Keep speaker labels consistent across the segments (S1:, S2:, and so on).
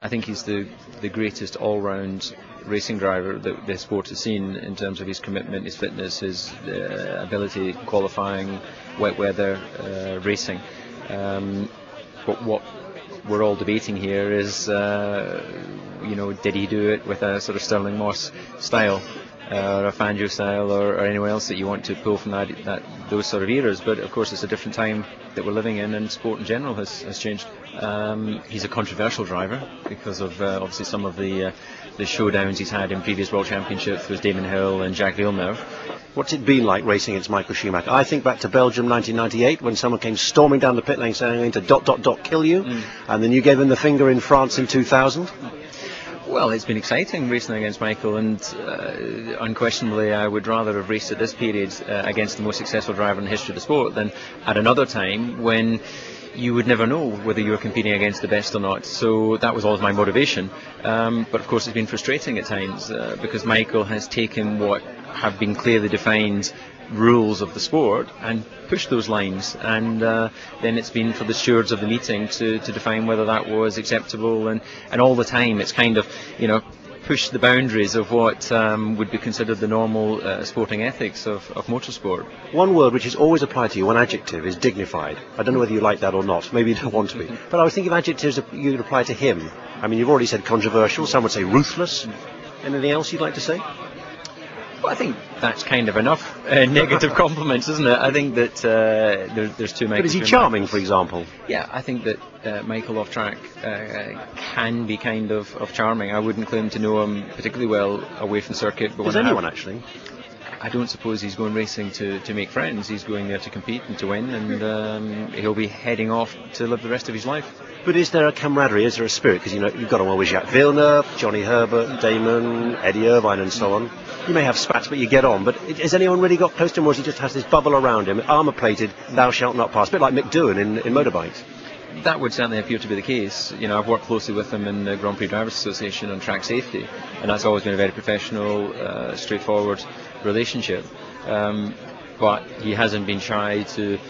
S1: I think he's the greatest all-round racing driver that the sport has seen in terms of his commitment, his fitness, his ability qualifying, wet weather racing. But what we're all debating here is, did he do it with a sort of Stirling Moss style, or a Fangio style, or anyone else that you want to pull from those sort of eras? But of course, it's a different time that we're living in, and sport in general has changed. He's a controversial driver because of obviously some of the showdowns he's had in previous World Championships with Damon Hill and Jacques Villeneuve.
S2: What's it been like racing against Michael Schumacher? I think back to Belgium 1998 when someone came storming down the pit lane saying I'm going to ... kill you, and then you gave him the finger in France in 2000.
S1: Well, it's been exciting racing against Michael, and unquestionably I would rather have raced at this period against the most successful driver in the history of the sport than at another time when you would never know whether you were competing against the best or not. So that was always my motivation. But of course it's been frustrating at times because Michael has taken what have been clearly defined rules of the sport and pushed those lines, and then it's been for the stewards of the meeting to define whether that was acceptable, and all the time it's kind of pushed the boundaries of what would be considered the normal sporting ethics of motorsport.
S2: One word which is always applied to you, one adjective, is dignified. I don't know whether you like that or not, maybe you don't want to be, but I was thinking of adjectives that you'd apply to him. I mean, you've already said controversial, some would say ruthless. Anything else you'd like to say?
S1: Well, I think that's kind of enough negative compliments, isn't it? I think that there's too many.
S2: But is he charming, for example?
S1: Yeah, I think that Michael off track can be kind of charming. I wouldn't claim to know him particularly well away from circuit. But
S2: Does anyone actually?
S1: I don't suppose he's going racing to make friends. He's going there to compete and to win, and he'll be heading off to live the rest of his life.
S2: But is there a camaraderie, is there a spirit? Because you've got him always, Jacques Villeneuve, Johnny Herbert, Damon, Eddie Irvine and so on. You may have spats, but you get on. But has anyone really got close to him, or he just has this bubble around him, armour-plated, thou shalt not pass, a bit like Mick Doohan in motorbikes?
S1: That would certainly appear to be the case. I've worked closely with him in the Grand Prix Drivers Association on track safety, and that's always been a very professional, straightforward relationship. But he hasn't been shy to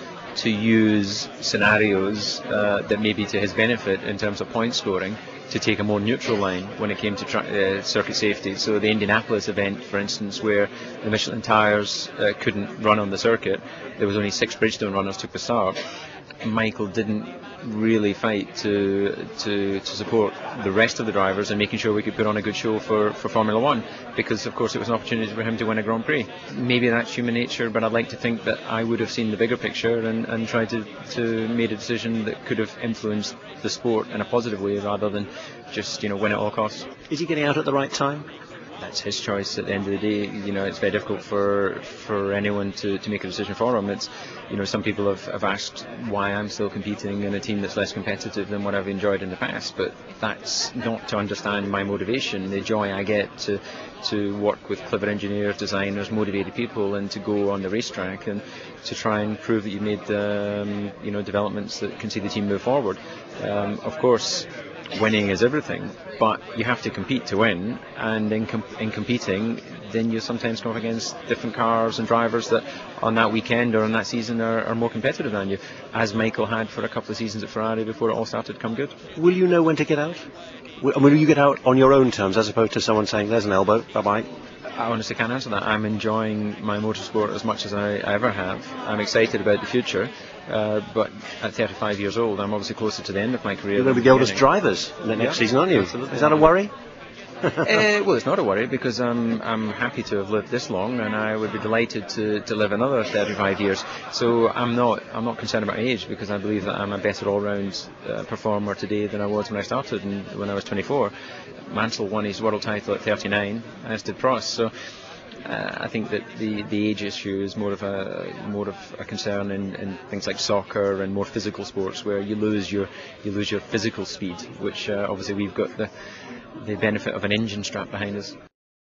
S1: use scenarios that may be to his benefit in terms of point scoring, to take a more neutral line when it came to circuit safety. So the Indianapolis event, for instance, where the Michelin tyres couldn't run on the circuit, there was only 6 Bridgestone runners took the start. Michael didn't really fight to support the rest of the drivers and making sure we could put on a good show for Formula 1, because of course it was an opportunity for him to win a Grand Prix. Maybe that's human nature, but I'd like to think that I would have seen the bigger picture and tried to make a decision that could have influenced the sport in a positive way rather than just win at all costs.
S2: Is he getting out at the right time?
S1: That's his choice at the end of the day. It's very difficult for anyone to make a decision for him. It's some people have asked why I'm still competing in a team that's less competitive than what I've enjoyed in the past, but that's not to understand my motivation, the joy I get to work with clever engineers, designers, motivated people, and to go on the racetrack and to try and prove that you've made developments that can see the team move forward. Of course, winning is everything, but you have to compete to win, and in competing then you sometimes come up against different cars and drivers that on that weekend or on that season are more competitive than you, as Michael had for a couple of seasons at Ferrari before it all started to come good.
S2: Will you know when to get out? Will you get out on your own terms as opposed to someone saying there's an elbow, bye-bye?
S1: I honestly can't answer that. I'm enjoying my motorsport as much as I ever have. I'm excited about the future, but at 35 years old I'm obviously closer to the end of my career.
S2: You're going to be the oldest drivers in the next season, aren't you?
S1: Absolutely.
S2: Is that a worry?
S1: Well, it's not a worry, because I'm happy to have lived this long, and I would be delighted to live another 35 years. So I'm not concerned about age, because I believe that I'm a better all-round performer today than I was when I started and when I was 24. Mansell won his world title at 39, as did Prost. So I think that the age issue is more of a concern in things like soccer and more physical sports, where you lose your physical speed, which obviously we've got the benefit of an engine strap behind us.